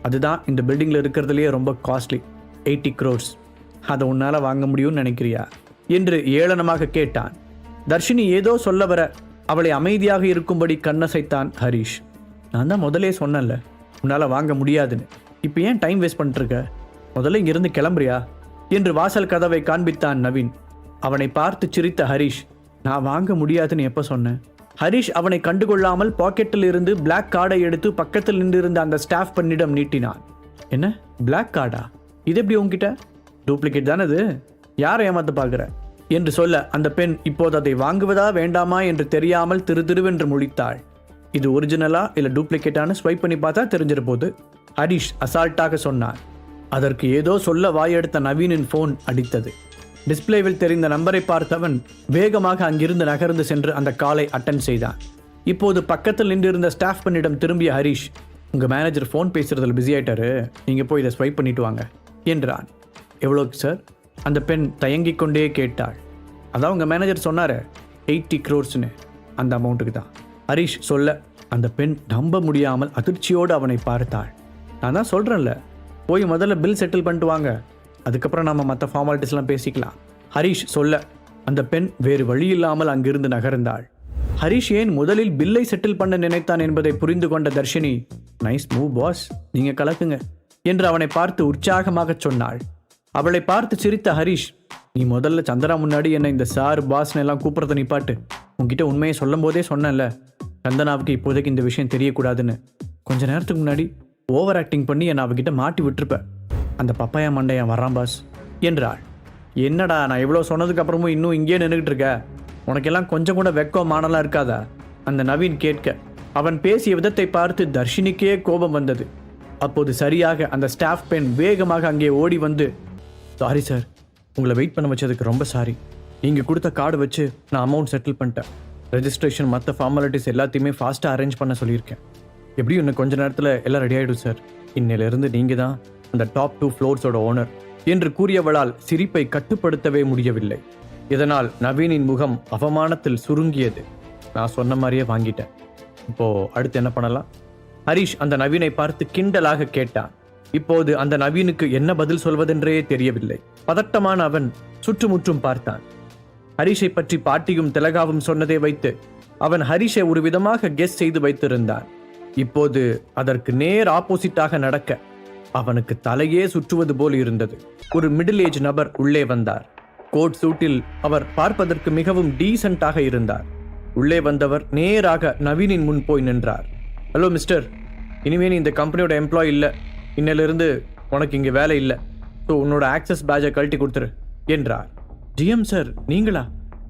அதுதான் இந்த பில்டிங்கில் இருக்கிறதுலையே ரொம்ப காஸ்ட்லி, 80 crores. அதை உன்னால் வாங்க முடியும்னு நினைக்கிறியா என்று ஏளனமாக கேட்டான். தர்ஷினி ஏதோ சொல்ல வர அவளை அமைதியாக இருக்கும்படி கண்ணசைத்தான் ஹரிஷ். நான் தான் முதலே சொன்னேன்ல உன்னால் வாங்க முடியாதுன்னு. இப்போ ஏன் டைம் வேஸ்ட் பண்ணிட்டுருக்க? முதல்ல இங்கிருந்து கிளம்புறியா என்று வாசல் கதவை காண்பித்தான் நவீன். அவனை பார்த்து சிரித்த ஹரிஷ், நான் வாங்க முடியாதுன்னு எப்போ சொன்னேன்? ஹரிஷ் அவனை கண்டுகொள்ளாமல் பாக்கெட்டில் இருந்து பிளாக் கார்டை எடுத்து பக்கத்தில் நின்றிருந்த அந்த ஸ்டாஃப் பெண்ணிடம் நீட்டினான். என்ன பிளாக் கார்டா? இது எப்படி உங்ககிட்ட? டூப்ளிகேட் தானே இது, யாரை ஏமாத்த பார்க்குற என்று சொல்ல அந்த பெண் இப்போது அதை வாங்குவதா வேண்டாமா என்று தெரியாமல் திருவென்று முழித்தாள். இது ஒரிஜினலா இல்லை டூப்ளிகேட்டானு ஸ்வைப் பண்ணி பார்த்தா தெரிஞ்சிட போது ஹரிஷ் அசால்ட்டாக சொன்னார். அதற்கு ஏதோ சொல்ல வாயெடுத்த நவீனின் ஃபோன் அடித்தது. டிஸ்பிளேவில் தெரிந்த நம்பரை பார்த்தவன் வேகமாக அங்கிருந்து நகர்ந்து சென்று அந்த காலை அட்டன் செய்தான். இப்போது பக்கத்தில் நின்றிருந்த ஸ்டாஃப் பெண்ணிடம் திரும்பிய ஹரிஷ், உங்கள் மேனேஜர் ஃபோன் பேசுறதுல பிஸி ஆயிட்டாரு, நீங்கள் போய் இதை ஸ்வைப் பண்ணிட்டு வாங்க என்றான். எவ்வளோக்கு சார்? அந்த பெண் தயங்கிக் கொண்டே கேட்டாள். அதான் உங்கள் மேனேஜர் சொன்னார் 80 crores, அந்த அமௌண்ட்டுக்கு தான் ஹரிஷ் சொல்ல அந்த பெண் நம்ப முடியாமல் அதிர்ச்சியோடு அவனை பார்த்தாள். நான் தான் சொல்கிறேன்ல, போய் முதல்ல பில் செட்டில் பண்ணிட்டு வாங்க, அதுக்கப்புறம் நம்ம மற்ற ஃபார்மாலிட்டிஸ்லாம் பேசிக்கலாம் ஹரிஷ் சொல்ல அந்த பெண் வேறு வழி இல்லாமல் அங்கிருந்து நகர்ந்தாள். ஹரிஷ் ஏன் முதலில் பில்லை செட்டில் பண்ண நினைத்தான் என்பதை புரிந்து கொண்ட தர்ஷினி, நைஸ் மூவ் பாஸ், நீங்கள் கலக்குங்க என்று அவனை பார்த்து உற்சாகமாக சொன்னாள். அவளை பார்த்து சிரித்த ஹரிஷ், நீ முதல்ல சந்திரா முன்னாடி என்ன இந்த சார் பாஸ்ன்னு எல்லாம் கூப்பிட்றத நிப்பாட்டு. உங்ககிட்ட உண்மையை சொல்லும் போதே சொன்னேன்ல சந்தனாவுக்கு இப்போதைக்கு இந்த விஷயம் தெரியக்கூடாதுன்னு. கொஞ்ச நேரத்துக்கு முன்னாடி ஓவர் ஆக்டிங் பண்ணி என்னை அவகிட்ட மாட்டி விட்டுருப்பேன். அந்த பப்பாயா மண்டையன் வரான் பாஸ் என்றாள். என்னடா நான் இவ்வளோ சொன்னதுக்கு அப்புறமும் இன்னும் இங்கேயே நின்றுக்கிட்டு இருக்க? உனக்கெல்லாம் கொஞ்சம் கூட வெக்கம் மானலாம் இருக்காதா? அந்த நவீன் கேட்க அவன் பேசிய விதத்தை பார்த்து தர்ஷினிக்கே கோபம் வந்தது. அப்போது சரியாக அந்த ஸ்டாஃப் பெண் வேகமாக அங்கே ஓடி வந்து, சாரி சார், உங்களை வெயிட் பண்ண வச்சதுக்கு ரொம்ப சாரி. நீங்கள் கொடுத்த கார்டு வச்சு நான் அமௌண்ட் செட்டில் பண்ணிட்டேன். ரெஜிஸ்ட்ரேஷன் மற்ற ஃபார்மாலிட்டிஸ் எல்லாத்தையுமே ஃபாஸ்ட்டாக அரேஞ்ச் பண்ண சொல்லியிருக்கேன். எப்படியும் இன்னும் கொஞ்ச நேரத்தில் எல்லாம் ரெடி ஆகிடும் சார். இன்னிலிருந்து நீங்கள் தான் அந்த டாப் 2 floors ஓனர் என்று கூறியவளால் சிரிப்பை கட்டுப்படுத்தவே முடியவில்லை. இதனால் நவீனின் முகம் அவமானத்தில் சுருங்கியது. நான் சொன்ன மாதிரியே வாங்கிட்டேன், இப்போ அடுத்து என்ன பண்ணலாம்? ஹரிஷ் அந்த நவீனை பார்த்து கிண்டலாக கேட்டான். இப்போது அந்த நவீனுக்கு என்ன பதில் சொல்வதென்றே தெரியவில்லை. பதட்டமான அவன் சுற்றுமுற்றும் பார்த்தான். ஹரிஷை பற்றி பாட்டியும் திலகாவும் சொன்னதை வைத்து அவன் ஹரிஷை ஒரு விதமாக கெஸ் செய்து வைத்திருந்தான். இப்போது அதற்கு நேர் ஆப்போசிட்டாக நடக்க அவனுக்கு தலையே சுற்றுவது போல் இருந்தது. ஒரு மிடில் ஏஜ் நபர் உள்ளே வந்தார். கோட் சூட்டில் அவர் பார்ப்பதற்கு மிகவும் டீசென்ட்டாக இருந்தார். உள்ளே வந்தவர் நேராக நவீனின் முன் போய் நின்றார். ஹலோ மிஸ்டர், இனிமே நீ இந்த கம்பெனியோட எம்ப்ளாய் இல்லை, இன்னிலிருந்து உனக்கு இங்கே வேலை இல்லை, ஸோ உன்னோட ஆக்சஸ் பேட்சை கழட்டி கொடுத்துரு என்றார். ஜிஎம் சார், நீங்களா?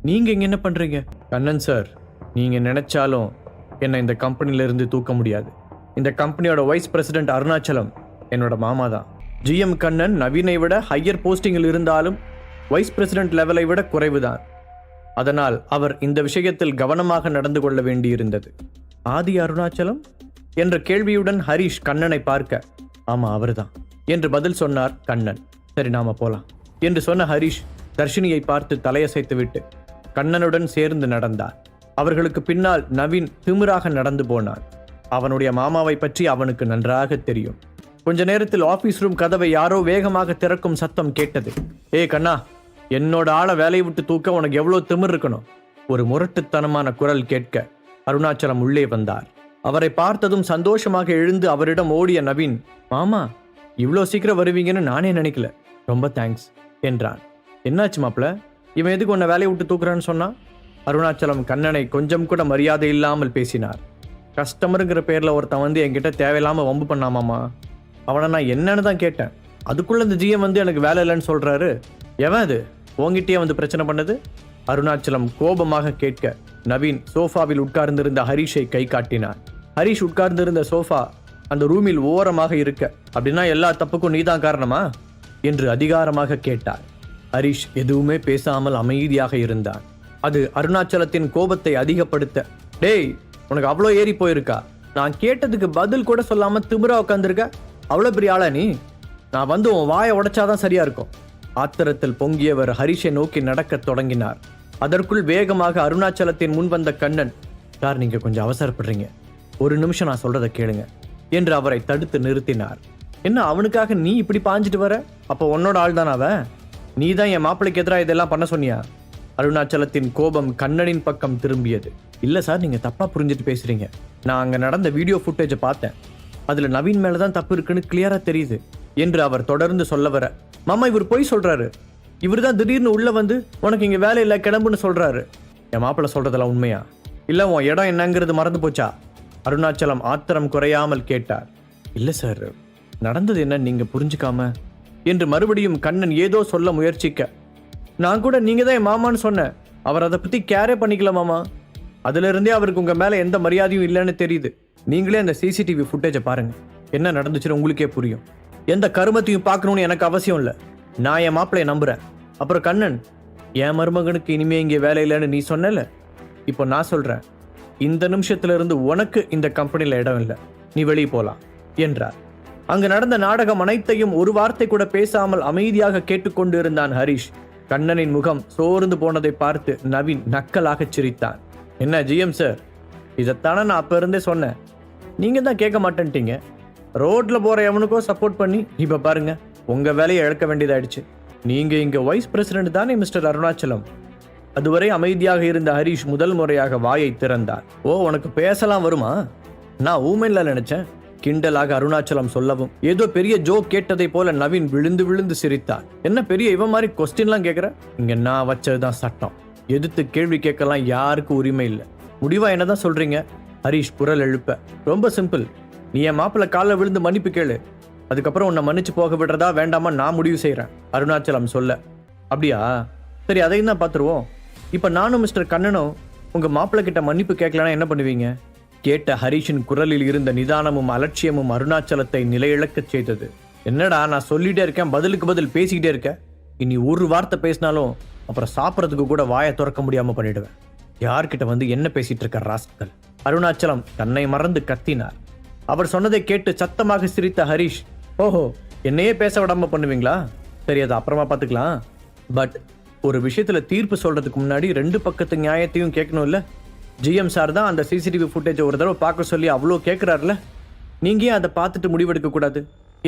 நீங்கள் இங்கே என்ன பண்ணுறீங்க? கண்ணன் சார், நீங்கள் நினைச்சாலும் என்னை இந்த கம்பெனியிலிருந்து தூக்க முடியாது. இந்த கம்பெனியோட வைஸ் பிரசிடென்ட் அருணாச்சலம் என்னோட மாமா தான். ஜிஎம் கண்ணன் நவீனை விட ஹையர் போஸ்டிங்கில் இருந்தாலும் வைஸ் பிரசிடென்ட் லெவலை விட குறைவுதான். அதனால் அவர் இந்த விஷயத்தில் கவனமாக நடந்து கொள்ள வேண்டியிருந்தது. ஆதி அருணாச்சலம் என்ற கேள்வியுடன் ஹரிஷ் கண்ணனை பார்க்க, ஆமா அவர்தான் என்று பதில் சொன்னார் கண்ணன். சரி நாம போலாம் என்று சொன்ன ஹரிஷ் தர்ஷினியை பார்த்து தலையசைத்து விட்டு கண்ணனுடன் சேர்ந்து நடந்தார். அவர்களுக்கு பின்னால் நவீன் திமிராக நடந்து போனான். அவனுடைய மாமாவை பற்றி அவனுக்கு நன்றாக தெரியும். கொஞ்ச நேரத்தில் ஆபீஸ் ரூம் கதவை யாரோ வேகமாக திறக்கும் சத்தம் கேட்டது. ஏ கண்ணா, என்னோட ஆளை வேலையை விட்டு தூக்க உனக்கு எவ்வளவு திமிர் இருக்கணும்? ஒரு முரட்டுத்தனமான குரல் கேட்க அருணாச்சலம் உள்ளே வந்தார். அவரை பார்த்ததும் சந்தோஷமாக எழுந்து அவரிடம் ஓடிய நவீன், மாமா இவ்வளோ சீக்கிரம் வருவீங்கன்னு நானே நினைக்கல, ரொம்ப தேங்க்ஸ் என்றான். என்னாச்சு மாப்பிள்ள, இவன் எதுக்கு உன்னை வேலையை விட்டு தூக்குறான்னு சொன்னா? அருணாச்சலம் கண்ணனை கொஞ்சம் கூட மரியாதை இல்லாமல் பேசினார். கஸ்டமருங்கிற பேர்ல ஒருத்தன் வந்து என்கிட்ட தேவையில்லாம வம்பு பண்ணாமாமா, அவனை நான் என்னன்னு தான் கேட்டேன். அதுக்குள்ள இந்த ஜிஎம் வந்து எனக்கு வேலை இல்லைன்னு சொல்றாரு. எவன் அது உங்ககிட்டயே வந்து பிரச்சனை பண்ணது? அருணாச்சலம் கோபமாக கேட்க நவீன் சோஃபாவில் உட்கார்ந்திருந்த ஹரிஷை கை காட்டினார். ஹரிஷ் உட்கார்ந்திருந்த சோஃபா அந்த ரூமில் ஓரமாக இருக்க, அப்படின்னா எல்லா தப்புக்கும் நீதான் காரணமா என்று அதிகாரமாக கேட்டார். ஹரிஷ் எதுவுமே பேசாமல் அமைதியாக இருந்தான். அது அருணாச்சலத்தின் கோபத்தை அதிகப்படுத்த, டேய் உனக்கு அவ்வளோ ஏறி போயிருக்கா? நான் கேட்டதுக்கு பதில் கூட சொல்லாம திமிரா உட்காந்துருக்க, அவ்வளோ பெரிய ஆளா நீ? நான் வந்து உன் வாயை உடைச்சாதான் சரியா இருக்கும். ஆத்திரத்தில் பொங்கியவர் ஹரிஷை நோக்கி நடக்க தொடங்கினார். அதற்குள் வேகமாக அருணாச்சலத்தின் முன் வந்த கண்ணன், சார் நீங்க கொஞ்சம் அவசரப்படுறீங்க, ஒரு நிமிஷம் நான் சொல்றதை கேளுங்க என்று அவரை தடுத்து நிறுத்தினார். என்ன அவனுக்காக நீ இப்படி பாஞ்சிட்டு வர? அப்போ உன்னோட ஆள் தானே அவன்? நீ தான் என் மாப்பிள்ளைக்கு எதிராக இதெல்லாம் பண்ண சொன்னியா? அருணாச்சலத்தின் கோபம் கண்ணனின் பக்கம் திரும்பியது. இல்லை சார், நீங்கள் தப்பாக புரிஞ்சுட்டு பேசுகிறீங்க. நான் அங்கே நடந்த வீடியோ ஃபுட்டேஜை பார்த்தேன். அதில் நவீன் மேலே தான் தப்பு இருக்குன்னு கிளியராக தெரியுது என்று அவர் தொடர்ந்து சொல்ல வர, மாமா இவர் போய் சொல்கிறாரு. இவர் தான் திடீர்னு உள்ளே வந்து உனக்கு இங்கே வேலை இல்லை கிளம்புன்னு சொல்கிறாரு. என் மாப்பிள்ளை சொல்கிறதெல்லாம் உண்மையா? இல்லை உன் இடம் என்னங்கிறது மறந்து போச்சா? அருணாச்சலம் ஆத்திரம் குறையாமல் கேட்டார். இல்லை சார், நடந்தது என்ன நீங்கள் புரிஞ்சுக்காம என்று மறுபடியும் கண்ணன் ஏதோ சொல்ல முயற்சிக்க, நான் கூட நீங்கள் தான் என் மாமான்னு சொன்னேன். அவர் அதை பற்றி கேரே பண்ணிக்கல மாமா. அதிலிருந்தே அவருக்கு உங்கள் மேலே எந்த மரியாதையும் இல்லைன்னு தெரியுது. நீங்களே அந்த சிசிடிவி ஃபுட்டேஜை பாருங்கள். என்ன நடந்துச்சுன்னு உங்களுக்கே புரியும். எந்த கருமத்தையும் பார்க்கணும்னு எனக்கு அவசியம் இல்லை. நான் என் மாப்பிள்ளையை நம்புகிறேன். அப்புறம் கண்ணன், என் மருமகனுக்கு இனிமே இங்கே வேலை இல்லைன்னு நீ சொன்னல, இப்போ நான் சொல்கிறேன், இந்த நிமிஷத்துல இருந்து உனக்கு இந்த கம்பெனியில் இடம் இல்லை. நீ வெளியே போகலாம் என்றார். அங்கு நடந்த நாடகம் அனைத்தையும் ஒரு வார்த்தை கூட பேசாமல் அமைதியாக கேட்டுக்கொண்டு இருந்தான் ஹரிஷ். கண்ணனின் முகம் சோர்ந்து போனதை பார்த்து நவீன் நக்கலாக சிரித்தான். என்ன ஜிஎம் சார், இதைத்தானே நான் அப்போ இருந்தே சொன்னேன். நீங்கள் தான் கேட்க மாட்டேன்ட்டீங்க. ரோட்டில் போகிற எவனுக்கோ சப்போர்ட் பண்ணி இப்போ பாருங்க உங்கள் வேலையை இழக்க வேண்டியதாயிடுச்சு. நீங்கள் இங்கே வைஸ் பிரசிடென்ட் தானே மிஸ்டர் அருணாச்சலம்? அதுவரை அமைதியாக இருந்த ஹரிஷ் முதல் முறையாக வாயை திறந்தார். ஓ, உனக்கு பேசலாம் வருமா? நான் ஊமையில நினைச்சேன். கிண்டலாக அருணாச்சலம் சொல்லவும் ஏதோ பெரிய ஜோக் கேட்டதை போல நவீன் விழுந்து விழுந்து சிரித்தார். என்ன பெரிய இவன் மாதிரி கொஸ்டின்லாம் கேட்குற? இங்க நான் வச்சதுதான் சட்டம். எதிர்த்து கேள்வி கேட்கலாம் யாருக்கும் உரிமை இல்லை. முடிவா என்னதான் சொல்றீங்க? ஹரிஷ் குரல் எழுப்ப, ரொம்ப சிம்பிள். நீ என் மாப்பிள்ளை காலில் விழுந்து மன்னிப்பு கேளு. அதுக்கப்புறம் உன்னை மன்னிச்சு போக விடுறதா வேண்டாமா நான் முடிவு செய்கிறேன். அருணாச்சலம் சொல்ல, அப்படியா? சரி, அதையும் தான் பார்த்துருவோம். இப்போ நானும் மிஸ்டர் கண்ணனும் உங்கள் மாப்பிள்ளை கிட்ட மன்னிப்பு கேட்கலன்னா என்ன பண்ணுவீங்க? கேட்ட ஹரிஷின் குரலில் இருந்த நிதானமும் அலட்சியமும் அருணாச்சலத்தை நிலையிழக்கச் செய்தது. என்னடா நான் சொல்லிட்டே இருக்கேன், பதிலுக்கு பதில் பேசிக்கிட்டே இருக்க. இனி ஒரு வார்த்தை பேசினாலும் அப்புறம் சாப்பிட்றதுக்கு கூட வாயை திறக்க முடியாமல் பண்ணிடுவேன். யார்கிட்ட வந்து என்ன பேசிட்டு இருக்க ராஸ்கல்? அருணாச்சலம் தன்னை மறந்து கத்தினார். அவர் சொன்னதை கேட்டு சத்தமாக சிரித்த ஹரிஷ், ஓஹோ, என்னையே பேச விடாம பண்ணுவீங்களா? சரி, அது அப்புறமா பார்த்துக்கலாம். பட் ஒரு விஷயத்தில் தீர்ப்பு சொல்றதுக்கு முன்னாடி ரெண்டு பக்கத்து நியாயத்தையும் கேட்கணும் இல்லை? ஜிஎம் சார் தான் அந்த சிசிடிவி ஃபுட்டேஜை ஒரு தடவை பார்க்க சொல்லி அவ்வளோ கேட்குறாருல, நீங்கள் ஏன் அதை பார்த்துட்டு முடிவெடுக்க கூடாது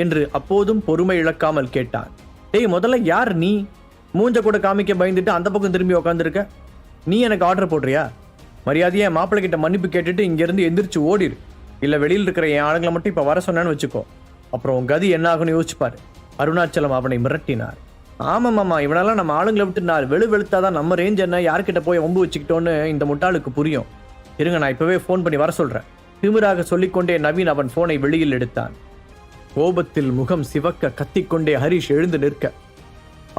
என்று அப்போதும் பொறுமை இழக்காமல் கேட்டான். டேய், முதல்ல யார் நீ? மூஞ்ச கூட காமிக்க பயந்துட்டு அந்த பக்கம் திரும்பி உக்காந்துருக்க. நீ எனக்கு ஆர்டர் போடுறியா? மரியாதையை என் மாப்பிள்ளை கிட்ட மன்னிப்பு கேட்டுட்டு இங்கேருந்து எந்திரிச்சு ஓடிடு. இல்லை வெளியில் இருக்கிற என் ஆளுங்களை மட்டும் இப்போ வர சொன்னான்னு வச்சுக்கோ. அப்புறம் உன் கதி என்ன ஆகுன்னு யோசிச்சுப்பாரு. அருணாச்சலம் அவனை மிரட்டினார். ஆமாம் மாமா, இவனெல்லாம் நம்ம ஆளுங்களை விட்டு நான் வெளுத்தாதான் நம்ம ரேஞ்ச் என்ன யார்கிட்ட போய் ஒம்பு வச்சுக்கிட்டோன்னு இந்த முட்டாளுக்கு புரியும். இருங்க, நான் இப்போவே ஃபோன் பண்ணி வர சொல்கிறேன். திமிராக சொல்லிக்கொண்டே நவீன் அவன் ஃபோனை வெளியில் எடுத்தான். கோபத்தில் முகம் சிவக்க கத்திக்கொண்டே ஹரிஷ் எழுந்து நிற்க,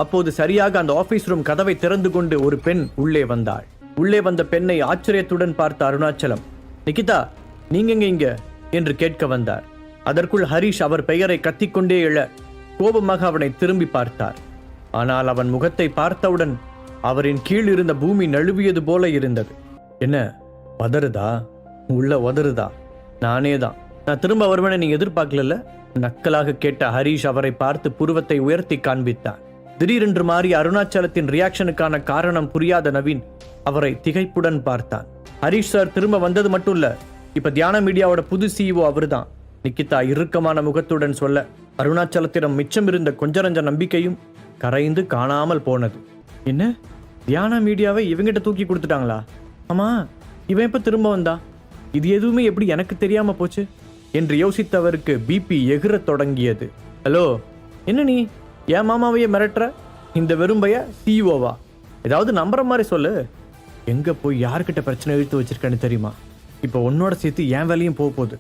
அப்போது சரியாக அந்த ஆபீஸ் ரூம் கதவை திறந்து கொண்டு ஒரு பெண் உள்ளே வந்தாள். உள்ளே வந்த பெண்ணை ஆச்சரியத்துடன் பார்த்த அருணாச்சலம், நிகிதா, நீங்க இங்க என்று கேட்க வந்தார். அதற்குள் ஹரிஷ் அவர் பெயரை கத்திக்கொண்டே எழ கோபமாக அவனை திரும்பி பார்த்தார். ஆனால் அவன் முகத்தை பார்த்தவுடன் அவரின் கீழ் இருந்த பூமி நழுவியது போல இருந்தது. என்ன வதருதா? உள்ள உதறுதா? நானே தான். நான் திரும்ப வருவேன்னு நீங்க எதிர்பார்க்கல? நக்கலாக கேட்ட ஹரிஷ் அவரை பார்த்து புருவத்தை உயர்த்தி காண்பித்தார். திடீரென்று மாறி அருணாச்சலத்தின் ரியாக்ஷனுக்கான காரணம் புரியாத நவீன் அவரை திகைப்புடன் பார்த்தான். ஹரிஷ் சார் திரும்ப வந்தது மட்டும் இல்ல, இப்ப தியான மீடியாவோட புது சிஇஓ அவர்தான். நிகிதா இறுக்கமான முகத்துடன் சொல்ல அருணாச்சலத்திடம் மிச்சம் இருந்த கொஞ்ச நம்பிக்கையும் கரைந்து காணாமல் போனது. என்ன, தியான மீடியாவை இவங்கிட்ட தூக்கி கொடுத்துட்டாங்களா? ஆமா, இவன் எப்ப திரும்ப வந்தா? இது எதுவுமே எப்படி எனக்கு தெரியாம போச்சு என்று யோசித்தவருக்கு பிபி எகிரத் தொடங்கியது. ஹலோ, என்ன நீ என் மாமாவையே மிரட்டுற? இந்த வெறும்பைய சிஇஓவா? ஏதாவது நம்புற மாதிரி சொல்லு. எங்க போய் யார்கிட்ட பிரச்சனை இழுத்து வச்சிருக்கேன்னு தெரியுமா? இப்போ உன்னோட சேர்த்து என் வேலையும் போகுது.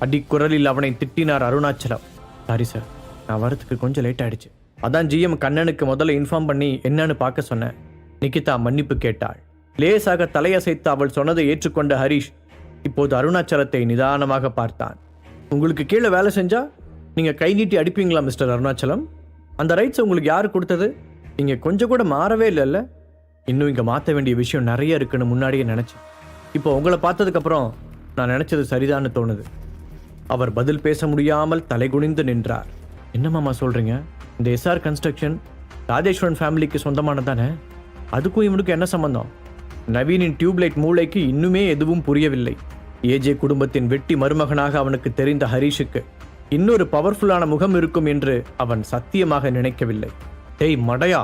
அடிக்குரலில் அவனை திட்டினார் அருணாச்சலம். சாரி சார், நான் வரத்துக்கு கொஞ்சம் லேட் ஆயிடுச்சு. அதான் ஜிஎம் கண்ணனுக்கு முதல்ல இன்ஃபார்ம் பண்ணி என்னன்னு பார்க்க சொன்னேன். நிகிதா மன்னிப்பு கேட்டாள். லேசாக தலையசைத்து அவள் சொன்னதை ஏற்றுக்கொண்ட ஹரிஷ் இப்போது அருணாச்சலத்தை நிதானமாக பார்த்தான். உங்களுக்கு கீழே வேலை செஞ்சா நீங்க கை நீட்டி அடிப்பீங்களா மிஸ்டர் அருணாச்சலம்? அந்த ரைட்ஸ் உங்களுக்கு யாரு கொடுத்தது? நீங்க கொஞ்சம் கூட மாறவே இல்லைல்ல. இன்னும் இங்க மாற்ற வேண்டிய விஷயம் நிறைய இருக்குன்னு முன்னாடியே நினைச்சேன். இப்போ உங்களை பார்த்ததுக்கு அப்புறம் நான் நினைச்சது சரிதான்னு தோணுது. அவர் பதில் பேச முடியாமல் தலைகுனிந்து நின்றார். என்ன மாமா சொல்றீங்க? இந்த எஸ்ஆர் கன்ஸ்ட்ரக்ஷன் ராஜேஸ்வரன் ஃபேமிலிக்கு சொந்தமானதானே? அதுக்கும் இவனுக்கு என்ன சம்பந்தம்? நவீனின் டியூப்லைட் மூளைக்கு இன்னுமே எதுவும் புரியவில்லை. ஏஜே குடும்பத்தின் வெட்டி மருமகனாக அவனுக்கு தெரிந்த ஹரிஷுக்கு இன்னொரு பவர்ஃபுல்லான முகம் இருக்கும் என்று அவன் சத்தியமாக நினைக்கவில்லை. டேய் மடையா,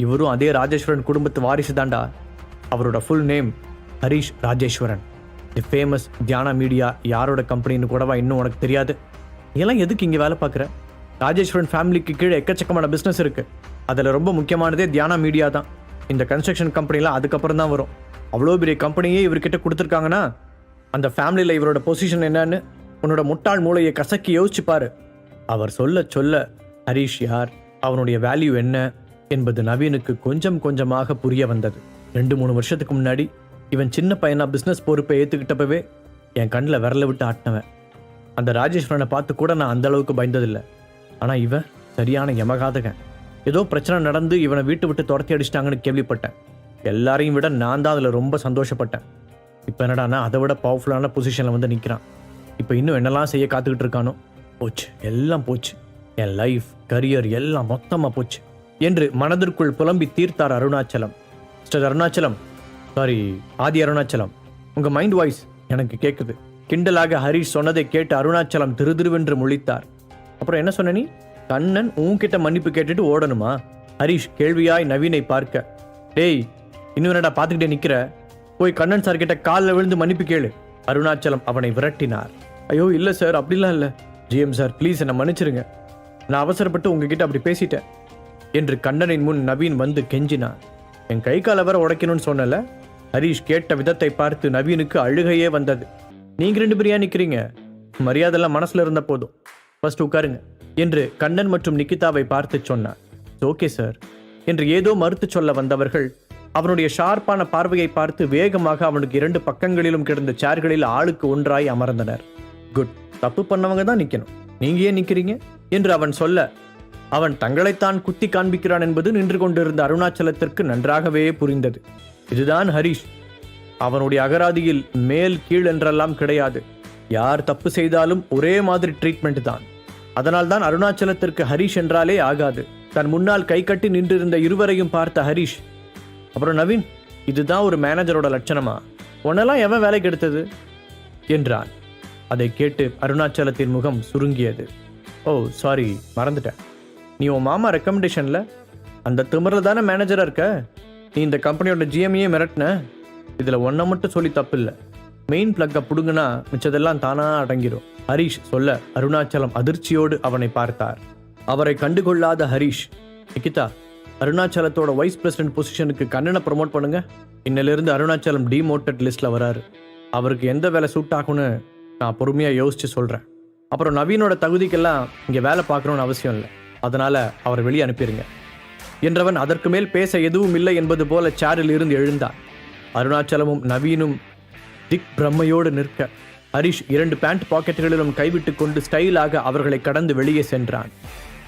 இவரும் அதே ராஜேஸ்வரன் குடும்பத்து வாரிசு தாண்டா. அவரோட full name Harish Rajeswaran. The famous Thiyana media யாரோட கம்பெனின்னு கூடவா இன்னும் உனக்கு தெரியாது? இதெல்லாம் எதுக்கு இங்கே வேலை பார்க்குற? ராஜேஸ்வரன் ஃபேமிலிக்கு கீழே எக்கச்சக்கமான பிஸ்னஸ் இருக்குது. அதில் ரொம்ப முக்கியமானதே தியானா மீடியா தான். இந்த கன்ஸ்ட்ரக்ஷன் கம்பெனிலாம் அதுக்கப்புறம் தான் வரும். அவ்வளோ பெரிய கம்பெனியே இவர்கிட்ட கொடுத்துருக்காங்கன்னா அந்த ஃபேமிலியில் இவரோட பொசிஷன் என்னன்னு உன்னோட முட்டாள் மூளையை கசக்கி யோசிச்சு பாரு. அவர் சொல்ல சொல்ல ஹரிஷ் யார், அவனுடைய வேல்யூ என்ன என்பது நவீனுக்கு கொஞ்சம் கொஞ்சமாக புரிய வந்தது. 2-3 வருஷத்துக்கு முன்னாடி இவன் சின்ன பையனா பிஸ்னஸ் பொறுப்பை ஏற்றுக்கிட்டப்பவே என் கண்ணில் விரல விட்டு ஆட்டினவன். அந்த ராஜேஸ்வரனை பார்த்து கூட நான் அந்த அளவுக்கு பயந்ததில்லை. ஆனால் இவன் சரியான யமகாதகன். ஏதோ பிரச்சனை நடந்து இவனை வீட்டு விட்டு துரத்தி அடிச்சிட்டாங்கன்னு கேள்விப்பட்டேன். எல்லாரையும் விட நான் தான் அதில் ரொம்ப சந்தோஷப்பட்டேன். இப்போ என்னடானா அதை விட பவர்ஃபுல்லான பொசிஷனில் வந்து நிற்கிறான். இப்போ இன்னும் என்னெல்லாம் செய்ய காத்துக்கிட்டு இருக்கானோ. போச்சு, எல்லாம் போச்சு. என் லைஃப், கரியர் எல்லாம் மொத்தமாக போச்சு என்று மனதிற்குள் புலம்பி தீர்த்தார் அருணாச்சலம். மிஸ்டர் அருணாச்சலம், சாரி ஆதி அருணாச்சலம், உங்கள் மைண்ட் வாய்ஸ் எனக்கு கேட்குது. கிண்டலாக ஹரிஷ் சொன்னதை கேட்டு அருணாச்சலம் திருதிருவென்று முழித்தார். அப்புறம் என்ன சொன்ன நீ? கண்ணன் உன்கிட்ட மன்னிப்பு கேட்டுட்டு ஓடணுமா? ஹரிஷ் கேள்வியாய் நவீனை பார்க்க. டேய், இன்னும் என்னடா பார்த்துக்கிட்டே நிற்கிற? போய் கண்ணன் சார் கிட்ட காலில் விழுந்து மன்னிப்பு கேளு. அருணாச்சலம் அவனை விரட்டினார். ஐயோ இல்லை சார், அப்படிலாம் இல்லை. ஜிஎம் சார் ப்ளீஸ் என்னை மன்னிச்சிருங்க. நான் அவசரப்பட்டு உங்ககிட்ட அப்படி பேசிட்டேன் என்று கண்ணனின் முன் நவீன் வந்து கெஞ்சினான். என் கை காலை வர உடைக்கணும்னு சொன்னல. ஹரிஷ் கேட்ட விதத்தை பார்த்து நவீனுக்கு அழுகையே வந்தது. நீங்க 2 பேரும் ஏன் நிற்கிறீங்க? மரியாதைலாம் மனசுல இருந்த போதும், ஃபர்ஸ்ட் உட்காருங்க என்று கண்ணன் மற்றும் நிக்கிதாவை பார்த்து சொன்னார். ஓகே சார் என்று ஏதோ மறுத்து சொல்ல வந்தவர்கள் அவனுடைய ஷார்ப்பான பார்வையை பார்த்து வேகமாக அவனுக்கு 2 பக்கங்களிலும் கிடந்த சேர்களில் ஆளுக்கு ஒன்றாய் அமர்ந்தனர். குட், தப்பு பண்ணவங்க தான் நிக்கணும், நீங்க ஏன் நிக்கிறீங்க என்று அவன் சொல்ல, அவன் தங்களைத்தான் குத்தி காண்பிக்கிறான் என்பது நின்று கொண்டிருந்த அருணாச்சலத்திற்கு நன்றாகவே புரிந்தது. இதுதான் ஹரிஷ். அவனுடைய அகராதியில் மேல் கீழ் என்றெல்லாம் கிடையாது. யார் தப்பு செய்தாலும் ஒரே மாதிரி ட்ரீட்மெண்ட் தான். அதனால்தான் அருணாச்சலத்திற்கு ஹரிஷ் என்றாலே ஆகாது. தன் முன்னால் கை கட்டி நின்றிருந்த இருவரையும் பார்த்த ஹரிஷ், அப்புறம் நவீன், இதுதான் ஒரு மேனேஜரோட லட்சணமா? உன்னெல்லாம் எவன் வேலைக்கு எடுத்தது என்றான். அதை கேட்டு அருணாச்சலத்தின் முகம் சுருங்கியது. ஓ சாரி, மறந்துட்டேன். நீ உன் மாமா ரெக்கமெண்டேஷன்ல அந்த திமிரில் தானே மேனேஜராக இருக்க. நீ இந்த கம்பெனியோட ஜிஎம்ஏ மிரட்டின. இதில் ஒன்றை மட்டும் சொல்லி தப்பு இல்லை. மெயின் பிளக்கை பிடுங்குனா மிச்சதெல்லாம் தானா அடங்கிடும். ஹரிஷ் சொல்ல அருணாச்சலம் அதிர்ச்சியோடு அவனை பார்த்தார். அவரை கண்டுகொள்ளாத ஹரிஷ், நிக்கிதா, அருணாச்சலத்தோட வைஸ் பிரசிடென்ட் பொசிஷனுக்கு கண்ணனை ப்ரமோட் பண்ணுங்க. இன்னிலிருந்து அருணாச்சலம் டிமோட்டட் லிஸ்ட்ல வராரு. அவருக்கு எந்த வேலை சூட் ஆகும்னு நான் பொறுமையாக யோசிச்சு சொல்கிறேன். அப்புறம் நவீனோட தகுதிக்கெல்லாம் இங்கே வேலை பார்க்கணும்னு அவசியம் இல்லை. அதனால அவரை வெளியே அனுப்பிடுங்க என்றவன் அதற்கு மேல் பேச எதுவும் இல்லை என்பது போல சேரில் இருந்து எழுந்தான். அருணாச்சலமும் நவீனும் திக் பிரம்மையோடு நிற்க ஹரிஷ் 2 பேண்ட் பாக்கெட்டுகளிலும் கைவிட்டு கொண்டு ஸ்டைலாக அவர்களை கடந்து வெளியே சென்றான்.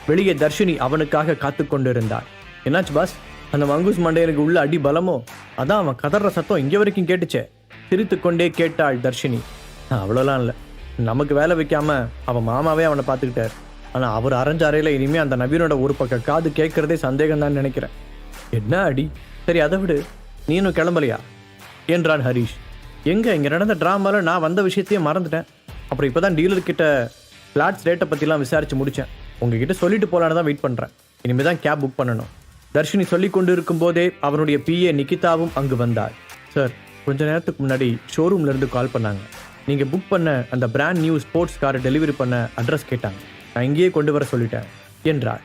வெளியே தர்ஷினி அவனுக்காக காத்து கொண்டிருந்தார். என்னாச்சு பாஸ், அந்த மங்கூஸ் மண்டையனுக்கு உள்ள அடி பலமோ? அதான் அவன் கதற சத்தம் இங்கே வரைக்கும் கேட்டுச்சே. சிரித்து கொண்டே கேட்டாள் தர்ஷினி. அவ்வளோலாம் இல்லை, நமக்கு வேலை வைக்காம அவன் மாமாவே அவனை பார்த்துக்கிட்டார். ஆனால் அவர் அரைஞ்ச அறையில் இனிமேல் அந்த நவீனோட ஒரு பக்கம் காது கேட்கறதே சந்தேகம் தான் நினைக்கிறேன். என்ன அடி? சரி அதை விடு, நீனும் கிளம்பலையா என்றான் ஹரிஷ். எங்கே இங்கே நடந்த ட்ராமாவில் நான் வந்த விஷயத்தையே மறந்துட்டேன். அப்புறம் இப்போ தான் டீலர்கிட்ட ஃப்ளாட்ஸ் ரேட்டை பற்றிலாம் விசாரித்து முடித்தேன். உங்ககிட்ட சொல்லிட்டு போகலான்னு தான் வெயிட் பண்ணுறேன். இனிமேல் தான் கேப் புக் பண்ணணும். தர்ஷினி சொல்லி கொண்டு இருக்கும் போதே அவனுடைய பிஏ நிக்கிதாவும் அங்கு வந்தார். சார், கொஞ்ச நேரத்துக்கு முன்னாடி ஷோரூம்லேருந்து கால் பண்ணாங்க. நீங்கள் புக் பண்ண அந்த பிராண்ட் நியூ ஸ்போர்ட்ஸ் காரை டெலிவரி பண்ண அட்ரஸ் கேட்டாங்க. நான் இங்கேயே கொண்டு வர சொல்லிட்டேன் என்றார்.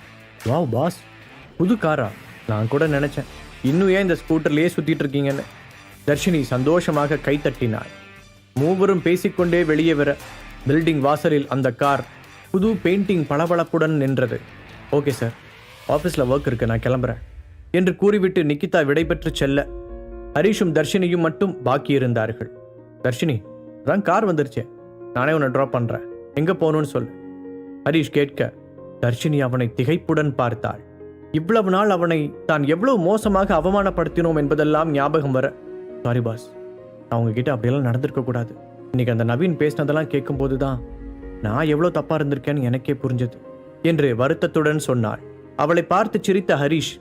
வாவ் பாஸ், புது காரா? நான் கூட நினச்சேன் இன்னும் ஏன் இந்த ஸ்கூட்டர்லேயே சுற்றிட்டு இருக்கீங்கன்னு. தர்ஷினி சந்தோஷமாக கைத்தட்டினார். மூவரும் பேசிக்கொண்டே வெளியே வர பில்டிங் வாசலில் அந்த கார் புது பெயிண்டிங் பளபளப்புடன் நின்றது. ஓகே சார், ஆஃபீஸில் ஒர்க் இருக்கு, நான் கிளம்புறேன் என்று கூறிவிட்டு நிக்கிதா விடைபெற்று செல்ல ஹரிஷும் தர்ஷினியும் மட்டும் பாக்கி இருந்தார்கள். தர்ஷினி, அதான் கார் வந்துருச்சே, நானே உன்னை ட்ராப் பண்ணுறேன், எங்கே போகணும்னு சொல்லு ஹரிஷ் கேட்க தர்ஷினி அவனை திகைப்புடன் பார்த்தாள். இவ்வளவு நாள் அவனை தான் எவ்வளவு மோசமாக அவமானப்படுத்தினோம் என்பதெல்லாம் ஞாபகம் வர, சாரி பாஸ், நான் உங்ககிட்ட அப்படியெல்லாம் நடந்திருக்க கூடாது. இன்னைக்கு அந்த நவீன் பேசினதெல்லாம் கேட்கும்போது தான் நான் எவ்வளோ தப்பாக இருந்திருக்கேன்னு எனக்கே புரிஞ்சது என்று வருத்தத்துடன் சொன்னாள். அவளை பார்த்து சிரித்த ஹரிஷ்,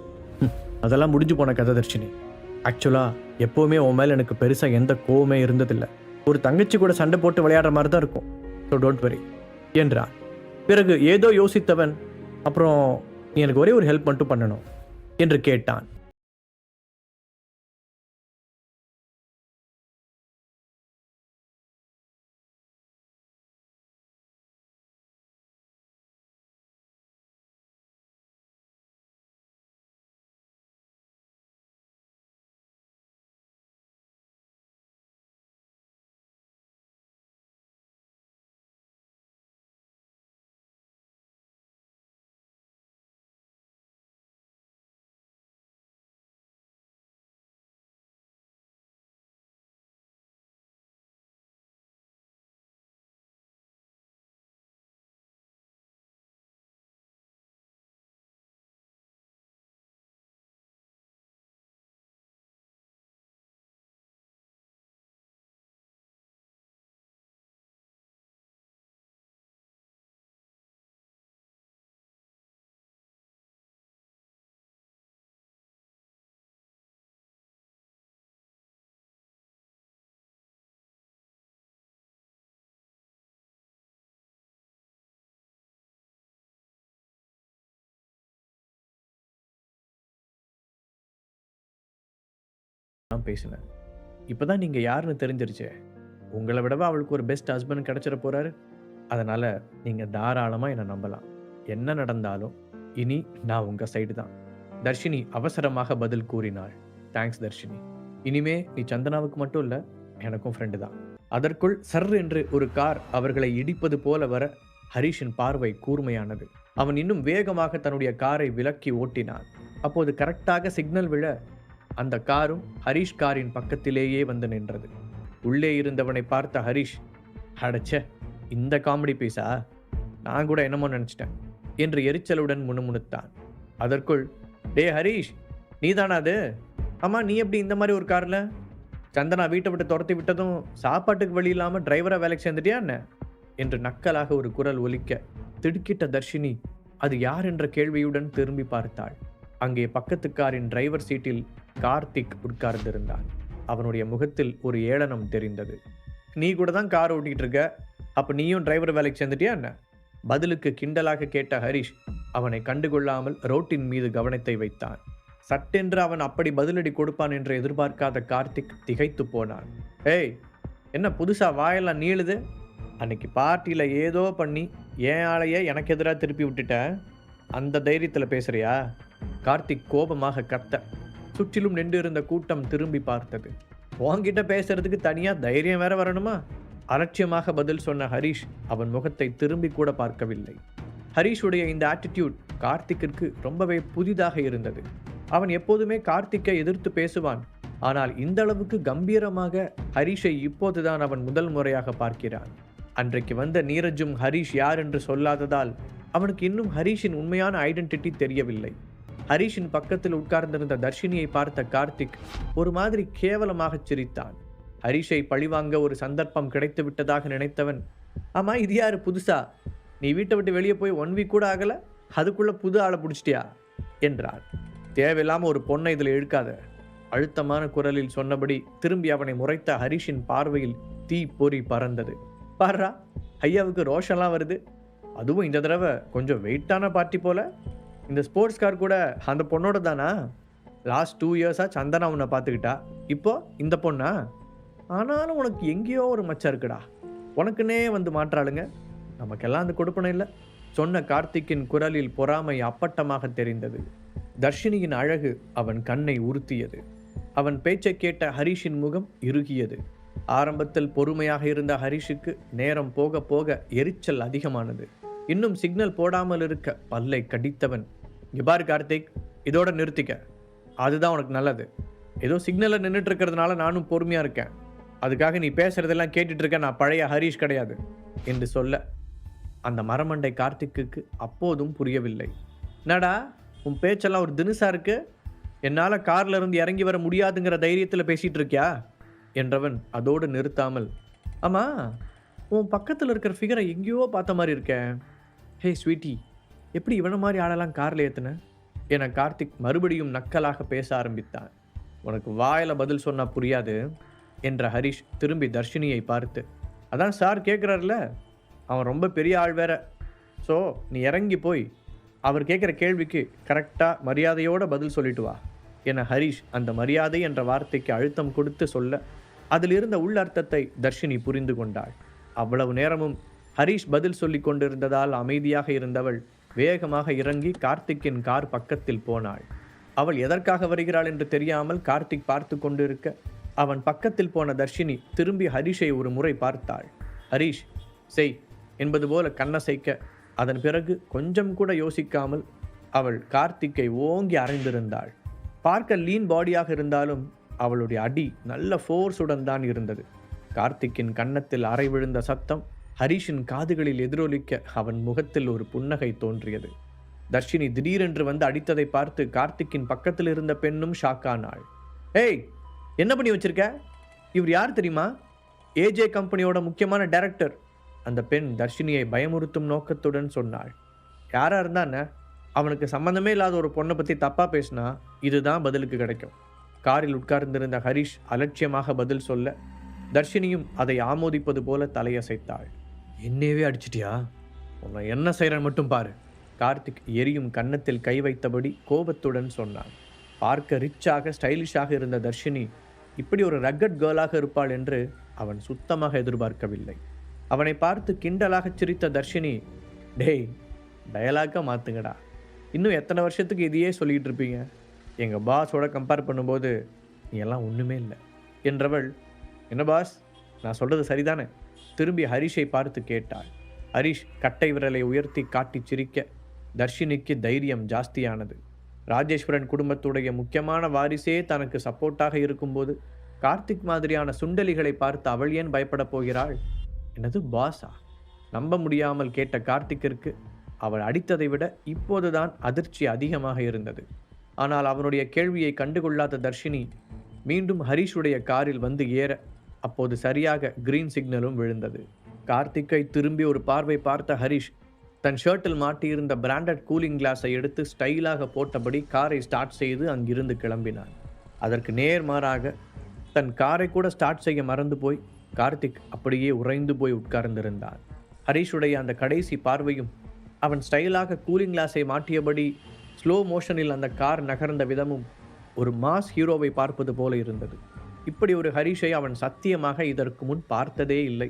அதெல்லாம் முடிஞ்சு போன கதை தர்ஷினி. ஆக்சுவலாக எப்போவுமே உன் மேலே எனக்கு பெருசாக எந்த கோவமே இருந்ததில்லை. ஒரு தங்கச்சி கூட சண்டை போட்டு விளையாடுற மாதிரி தான் இருக்கும். ஸோ டோன்ட் வரி என்றான். பிறகு ஏதோ யோசித்தவன், அப்புறம் நீ எனக்கு ஒரே ஒரு ஹெல்ப் மட்டும் பண்ணணும் என்று கேட்டான். நான் பேசினேன். இப்பதான் நீங்க யாருன்னு தெரிஞ்சிருச்சே. உங்களை விடவா அவளுக்கு ஒரு பெஸ்ட் ஹஸ்பண்ட் கிடைச்சிட போறாரு. அதனால நீங்க தாராளமா என்ன நம்பலாம். என்ன நடந்தாலும் இனி நான் உங்க சைடு தான். தர்ஷினி அவசரமாக பதில் கூறினாள். தேங்க்ஸ் தர்ஷினி. இனிமே நீ சந்தனாவுக்கு மட்டும் இல்ல, எனக்கும் ஃப்ரெண்டு தான். அதற்குள் சர் என்று ஒரு கார் அவர்களை இடிப்பது போல வர ஹரிஷின் பார்வை கூர்மையானது. அவன் இன்னும் வேகமாக தன்னுடைய காரை விலக்கி ஓட்டினான். அப்போது கரெக்டாக சிக்னல் விழ அந்த காரும் ஹரிஷ் காரின் பக்கத்திலேயே வந்து நின்றது. உள்ளே இருந்தவனை பார்த்த ஹரிஷ், அடச்சே, இந்த காமெடி பீஸா, நான் கூட என்னமோ நினைச்சிட்டேன் என்று எரிச்சலுடன் முணுமுணுத்தான். அதற்குள், டே ஹரிஷ், நீதானா அது? ஆமா, நீ எப்படி இந்த மாதிரி ஒரு கார்ல? சந்தனா வீட்டை விட்டு துரத்தி விட்டதும் சாப்பாட்டுக்கு வழி இல்லாம டிரைவரா வேலைக்கு சேர்ந்துட்டியா என்ன என்று நக்கலாக ஒரு குரல் ஒலிக்க திடுக்கிட்ட தர்ஷினி அது யார் என்ற கேள்வியுடன் திரும்பி பார்த்தாள். அங்கே பக்கத்து காரின் டிரைவர் சீட்டில் கார்த்திக் உட்கார்ந்திருந்தான். அவனுடைய முகத்தில் ஒரு ஏளனம் தெரிந்தது. நீ கூட தான் கார் ஓட்டிகிட்டு இருக்க, அப்ப நீயும் டிரைவர் வேலைக்கு சேர்ந்துட்டியா என்ன? பதிலுக்கு கிண்டலாக கேட்ட ஹரிஷ் அவனை கண்டுகொள்ளாமல் ரோட்டின் மீது கவனத்தை வைத்தான். சட்டென்று அவன் அப்படி பதிலடி கொடுப்பான் என்று எதிர்பார்க்காத கார்த்திக் திகைத்து போனான். ஏய், என்ன புதுசா வாயெல்லாம் நீளுது? அன்னைக்கு பார்ட்டியில ஏதோ பண்ணி ஏன் ஆளையே எனக்கு எதிராக திருப்பி விட்டுட்ட, அந்த தைரியத்தில் பேசுறியா? கார்த்திக் கோபமாக கத்த சுற்றிலும் நின்று இருந்த கூட்டம் திரும்பி பார்த்தது. உன்கிட்ட பேசுறதுக்கு தனியா தைரியம் வேற வரணுமா? அலட்சியமாக பதில் சொன்ன ஹரிஷ் அவன் முகத்தை திரும்பி கூட பார்க்கவில்லை. ஹரிஷுடைய இந்த ஆட்டிடியூட் கார்த்திக்கிற்கு ரொம்பவே புதிதாக இருந்தது. அவன் எப்போதுமே கார்த்திக்கை எதிர்த்து பேசுவான். ஆனால் இந்த அளவுக்கு கம்பீரமாக ஹரிஷை இப்போதுதான் அவன் முதல் முறையாக பார்க்கிறான். அன்றைக்கு வந்த நீரஜும் ஹரிஷ் யார் என்று சொல்லாததால் அவனுக்கு இன்னும் ஹரிஷின் உண்மையான ஐடென்டிட்டி தெரியவில்லை. ஹரிஷின் பக்கத்தில் உட்கார்ந்திருந்த தர்ஷினியை பார்த்த கார்த்திக் ஒரு மாதிரி கேவலமாக சிரித்தான். ஹரிஷை பழிவாங்க ஒரு சந்தர்ப்பம் கிடைத்து விட்டதாக நினைத்தவன், ஆமா, இது யாரு புதுசா? நீ வீட்டை விட்டு வெளியே போய் 1 வீக் கூட ஆகல, அதுக்குள்ள புது ஆளை பிடிச்சிட்டியா என்றான். தேவையில்லாம ஒரு பொண்ணை இதில் இழுக்காத, அழுத்தமான குரலில் சொன்னபடி திரும்பி அவனை முறைத்த ஹரிஷின் பார்வையில் தீ பொறி பறந்தது. பாரா, ஐயாவுக்கு ரோஷன்லாம் வருது. அதுவும் இந்த தடவை கொஞ்சம் வெயிட்டான பார்ட்டி போல. இந்த ஸ்போர்ட்ஸ் கார் கூட அந்த பொண்ணோட தானா? லாஸ்ட் 2 இயர்ஸாக சந்தனா உன்னை பார்த்துக்கிட்டா, இப்போ இந்த பொண்ணா? ஆனாலும் உனக்கு எங்கேயோ ஒரு மச்சம் இருக்குடா, உனக்குன்னே வந்து மாற்றாளுங்க. நமக்கெல்லாம் அந்த கொடுப்பனை இல்லை சொன்ன கார்த்திக்கின் குரலில் பொறாமை அப்பட்டமாக தெரிந்தது. தர்ஷினியின் அழகு அவன் கண்ணை உறுத்தியது. அவன் பேச்சை கேட்ட ஹரிஷின் முகம் இறுகியது. ஆரம்பத்தில் பொறுமையாக இருந்த ஹரிஷுக்கு நேரம் போக போக எரிச்சல் அதிகமானது. இன்னும் சிக்னல் போடாமல் இருக்க பல்லை கடித்தவன், இங்க பாரு கார்த்திக், இதோட நிறுத்திக்க, அதுதான் உனக்கு நல்லது. ஏதோ சிக்னலில் நின்றுட்டு இருக்கிறதுனால நானும் பொறுமையாக இருக்கேன், அதுக்காக நீ பேசுறதெல்லாம் கேட்டுட்டு இருக்க நான் பழைய ஹரிஷ் கிடையாது என்று சொல்ல அந்த மரமண்டை கார்த்திக்கு அப்போதும் புரியவில்லை. என்னடா உன் பேச்செல்லாம் ஒரு தினுசா இருக்கு, என்னால் கார்ல இருந்து இறங்கி வர முடியாதுங்கிற தைரியத்தில் பேசிட்டு இருக்கியா என்றவன் அதோடு நிறுத்தாமல், ஆமா, உன் பக்கத்தில் இருக்கிற ஃபிகரை எங்கேயோ பார்த்த மாதிரி இருக்கேன். ஹே ஸ்வீட்டி, எப்படி இவனை மாதிரி ஆளெல்லாம் காரில் ஏற்றுன என கார்த்திக் மறுபடியும் நக்கலாக பேச ஆரம்பித்தான். உனக்கு வாயில பதில் சொன்னா புரியாது என்ற ஹரிஷ் திரும்பி தர்ஷினியை பார்த்து, அதான் சார் கேட்குறாருல, அவன் ரொம்ப பெரிய ஆள் வேற, ஸோ நீ இறங்கி போய் அவர் கேட்குற கேள்விக்கு கரெக்டாக மரியாதையோடு பதில் சொல்லிட்டு வா என ஹரிஷ் அந்த மரியாதை என்ற வார்த்தைக்கு அழுத்தம் கொடுத்து சொல்ல அதில் இருந்த உள்ளர்த்தத்தை தர்ஷினி புரிந்து கொண்டாள். அவ்வளவு நேரமும் ஹரிஷ் பதில் சொல்லி கொண்டிருந்ததால் அமைதியாக இருந்தவள் வேகமாக இறங்கி கார்த்திக்கின் கார் பக்கத்தில் போனாள். அவள் எதற்காக வருகிறாள் என்று தெரியாமல் கார்த்திக் பார்த்து கொண்டிருக்க அவன் பக்கத்தில் போன தர்ஷினி திரும்பி ஹரிஷை ஒரு முறை பார்த்தாள். ஹரிஷ் செய் என்பது போல கண்ணசைக்க அதன் பிறகு கொஞ்சம் கூட யோசிக்காமல் அவள் கார்த்திக்கை ஓங்கி அறைந்திருந்தாள். பார்க்க லீன் பாடியாக இருந்தாலும் அவளுடைய அடி நல்ல ஃபோர்ஸுடன் தான் இருந்தது. கார்த்திக்கின் கன்னத்தில் அறை விழுந்த சத்தம் ஹரிஷின் காதுகளில் எதிரொலிக்க அவன் முகத்தில் ஒரு புன்னகை தோன்றியது. தர்ஷினி திடீரென்று வந்து அடித்ததை பார்த்து கார்த்திக்கின் பக்கத்தில் இருந்த பெண்ணும் ஷாக்கானாள். ஏய், என்ன பண்ணி வச்சிருக்க? இவர் யார் தெரியுமா? ஏஜே கம்பெனியோட முக்கியமான டைரக்டர். அந்த பெண் தர்ஷினியை பயமுறுத்தும் நோக்கத்துடன் சொன்னாள். யாரா இருந்தானே, அவனுக்கு சம்பந்தமே இல்லாத ஒரு பொண்ணை பற்றி தப்பாக பேசினா இதுதான் பதிலுக்கு கிடைக்கும். காரில் உட்கார்ந்திருந்த ஹரிஷ் அலட்சியமாக பதில் சொல்ல தர்ஷினியும் அதை ஆமோதிப்பது போல தலையசைத்தாள். என்னவே அடிச்சிட்டியா? உன்னை என்ன செய்கிறேன் மட்டும் பாரு. கார்த்திக் எரியும் கன்னத்தில் கை வைத்தபடி கோபத்துடன் சொன்னான். பார்க்க ரிச்சாக ஸ்டைலிஷாக இருந்த தர்ஷினி இப்படி ஒரு ரக்கட் கேர்ளாக இருப்பாள் என்று அவன் சுத்தமாக எதிர்பார்க்கவில்லை. அவனை பார்த்து கிண்டலாக சிரித்த தர்ஷினி, டேய் டயலாக்காக மாற்றுங்கடா, இன்னும் எத்தனை வருஷத்துக்கு இதையே சொல்லிகிட்டு இருப்பீங்க? எங்கள் பாஸோட கம்பேர் பண்ணும்போது நீ எல்லாம் ஒன்றுமே இல்லை என்றவள், என்ன பாஸ், நான் சொல்கிறது சரிதானே? திரும்பி ஹரிஷை பார்த்து கேட்டாள். ஹரிஷ் கட்டை விரலை உயர்த்தி காட்டி சிரிக்க தர்ஷினிக்கு தைரியம் ஜாஸ்தியானது. ராஜேஸ்வரன் குடும்பத்துடைய முக்கியமான வாரிசே தனக்கு சப்போர்ட்டாக இருக்கும்போது கார்த்திக் மாதிரியான சுண்டலிகளை பார்த்து அவள் ஏன் பயப்பட போகிறாள்? என்னது பாஸா? நம்ப முடியாமல் கேட்ட கார்த்திக்கிற்கு அவள் அடித்ததை விட இப்போதுதான் அதிர்ச்சி அதிகமாக இருந்தது. ஆனால் அவனுடைய கேள்வியை கண்டுகொள்ளாத தர்ஷினி மீண்டும் ஹரிஷுடைய காரில் வந்து ஏற அப்போது சரியாக கிரீன் சிக்னலும் விழுந்தது. கார்த்திக்கை திரும்பி ஒரு பார்வை பார்த்த ஹரிஷ் தன் ஷர்ட்டில் மாட்டியிருந்த பிராண்டட் கூலிங் கிளாஸை எடுத்து ஸ்டைலாக போட்டபடி காரை ஸ்டார்ட் செய்து அங்கிருந்து கிளம்பினான். அதற்கு நேர்மாறாக தன் காரை கூட ஸ்டார்ட் செய்ய மறந்து போய் கார்த்திக் அப்படியே உறைந்து போய் உட்கார்ந்திருந்தான். ஹரிஷுடைய அந்த கடைசி பார்வையும் அவன் ஸ்டைலாக கூலிங் கிளாஸை மாட்டியபடி ஸ்லோ மோஷனில் அந்த கார் நகர்ந்த விதமும் ஒரு மாஸ் ஹீரோவை பார்ப்பது போல இருந்தது. இப்படி ஒரு ஹரிஷை அவன் சத்தியமாக இதற்கு முன் பார்த்ததே இல்லை.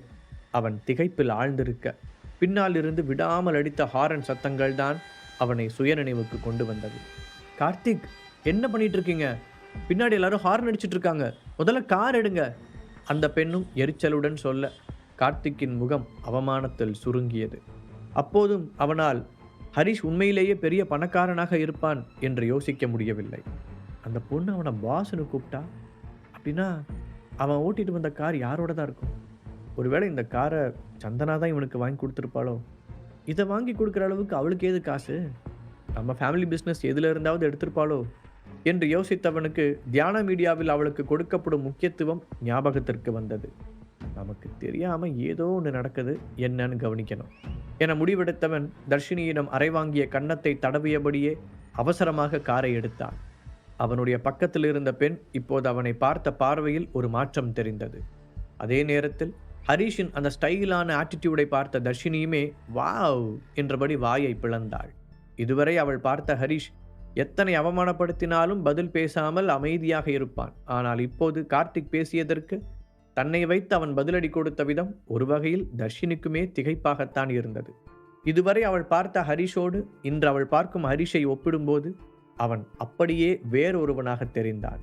அவன் திகைப்பில் ஆழ்ந்திருக்க பின்னால் இருந்து விடாமல் அடித்த ஹாரன் சத்தங்கள் தான் அவனை சுயநினைவுக்கு கொண்டு வந்தது. கார்த்திக், என்ன பண்ணிட்டு இருக்கீங்க? பின்னாடி எல்லாரும் ஹார்ன் அடிச்சிட்டு இருக்காங்க, முதல்ல கார் எடுங்க. அந்த பெண்ணும் எரிச்சலுடன் சொல்ல கார்த்திக்கின் முகம் அவமானத்தில் சுருங்கியது. அப்போதும் அவனால் ஹரிஷ் உண்மையிலேயே பெரிய பணக்காரனாக இருப்பான் என்று யோசிக்க முடியவில்லை. அந்த பொண்ணு அவனை பாஸ்னு கூப்பிட்டா அப்படின்னா அவன் ஓட்டிட்டு வந்த கார் யாரோட தான் இருக்கும்? ஒருவேளை இந்த காரை சந்தனா தான் இவனுக்கு வாங்கி கொடுத்துருப்பாளோ? இதை வாங்கி கொடுக்குற அளவுக்கு அவளுக்கு ஏது காசு? நம்ம ஃபேமிலி பிஸ்னஸ் எதில் இருந்தாவது எடுத்திருப்பாளோ என்று யோசித்தவனுக்கு தியான மீடியாவில் அவளுக்கு கொடுக்கப்படும் முக்கியத்துவம் ஞாபகத்திற்கு வந்தது. நமக்கு தெரியாமல் ஏதோ ஒன்று நடக்குது, என்னன்னு கவனிக்கணும் என முடிவெடுத்தவன் தர்ஷினியிடம் அறை வாங்கிய கன்னத்தை தடவியபடியே அவசரமாக காரை எடுத்தான். அவனுடைய பக்கத்தில் இருந்த பெண் இப்போது அவனை பார்த்த பார்வையில் ஒரு மாற்றம் தெரிந்தது. அதே நேரத்தில் ஹரிஷின் அந்த ஸ்டைலான ஆட்டிடியூடை பார்த்த தர்ஷினியுமே வாவ் என்றபடி வாயை பிளந்தாள். இதுவரை அவள் பார்த்த ஹரிஷ் எத்தனை அவமானப்படுத்தினாலும் பதில் பேசாமல் அமைதியாக இருப்பான். ஆனால் இப்போது கார்த்திக் பேசியதற்கு தன்னை வைத்து அவன் பதிலடி கொடுத்த விதம் ஒரு வகையில் தர்ஷினிக்குமே திகைப்பாகத்தான் இருந்தது. இதுவரை அவள் பார்த்த ஹரிஷோடு இன்று அவள் பார்க்கும் ஹரிஷை ஒப்பிடும்போது அவன் அப்படியே வேறொருவனாக தெரிந்தான்.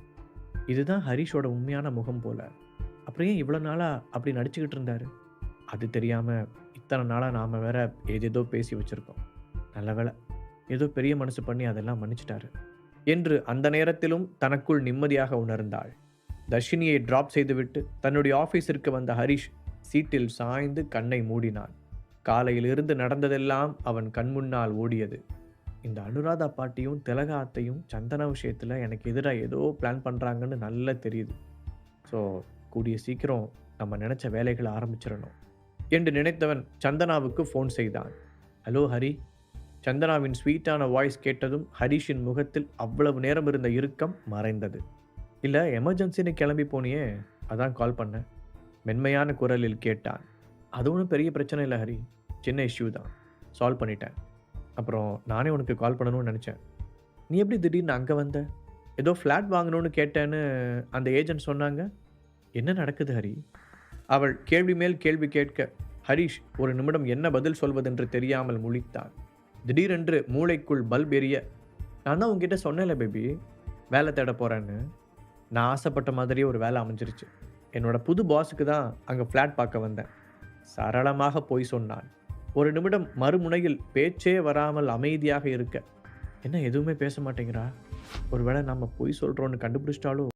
இதுதான் ஹரிஷோட உண்மையான முகம் போல. அப்புறம் ஏன் இவ்வளோ நாளாக அப்படி நடிச்சுக்கிட்டு இருந்தாரு? அது தெரியாமல் இத்தனை நாளாக நாம் வேற ஏதேதோ பேசி வச்சுருக்கோம். நல்ல வேளை, ஏதோ பெரிய மனசு பண்ணி அதெல்லாம் மன்னிச்சிட்டாரு என்று அந்த நேரத்திலும் தனக்குள் நிம்மதியாக உணர்ந்தாள். தர்ஷினியை டிராப் செய்துவிட்டு தன்னுடைய ஆஃபீஸிற்கு வந்த ஹரிஷ் சீட்டில் சாய்ந்து கண்ணை மூடினான். காலையிலிருந்து நடந்ததெல்லாம் அவன் கண்முன்னால் ஓடியது. இந்த அனுராதா பாட்டியும் திலகா அத்தையும் சந்தனா விஷயத்தில் எனக்கு எதிராக ஏதோ பிளான் பண்ணுறாங்கன்னு நல்லா தெரியுது. ஸோ கூடிய சீக்கிரம் நம்ம நினச்ச வேலைகளை ஆரம்பிச்சிடணும் என்று நினைத்தவன் சந்தனாவுக்கு ஃபோன் செய்தான். ஹலோ ஹரி. சந்தனாவின் ஸ்வீட்டான வாய்ஸ் கேட்டதும் ஹரிஷின் முகத்தில் அவ்வளவு நேரம் இருந்த இறுக்கம் மறைந்தது. இல்லை, எமர்ஜென்சின்னு கிளம்பி போனியே, அதான் கால் பண்ணேன், மென்மையான குரலில் கேட்டான். அது ஒன்றும் பெரிய பிரச்சனை இல்லை ஹரி, சின்ன இஷ்யூ தான். சால்வ் பண்ணிட்டேன். அப்புறம் நானே உனக்கு கால் பண்ணணும்னு நினச்சேன். நீ எப்படி திடீர்னு அங்கே வந்த? ஏதோ ஃப்ளாட் வாங்கணும்னு கேட்டேன்னு அந்த ஏஜென்ட் சொன்னாங்க. என்ன நடக்குது ஹரி? அவள் கேள்வி மேல் கேள்வி கேட்க ஹரிஷ் ஒரு நிமிடம் என்ன பதில் சொல்வதென்று தெரியாமல் முழித்தான். திடீரென்று மூளைக்குள் பல்ப் எரிய, நான் தான் உங்ககிட்ட சொன்னேன்ல பேபி, வேலை தேட போகிறேன்னு. நான் ஆசைப்பட்ட மாதிரியே ஒரு வேலை அமைஞ்சிருச்சு. என்னோட புது பாஸுக்கு தான் அங்கே ஃப்ளாட் பார்க்க வந்தேன். சரளமாக போய் சொன்னான். ஒரு நிமிடம் மறுமுனையில் பேச்சே வராமல் அமைதியாக இருக்க, என்ன எதுவுமே பேச மாட்டேங்கிறா? ஒருவேளை நம்ம பொய் சொல்கிறோன்னு கண்டுபிடிச்சிட்டாலோ?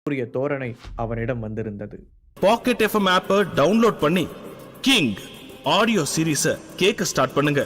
கூறிய தோரணை அவனிடம் வந்திருந்தது. பாக்கெட் எஃப்எம் ஆப்பை டவுன்லோட் பண்ணி கிங் ஆடியோ சீரீஸை கேட்க ஸ்டார்ட் பண்ணுங்க.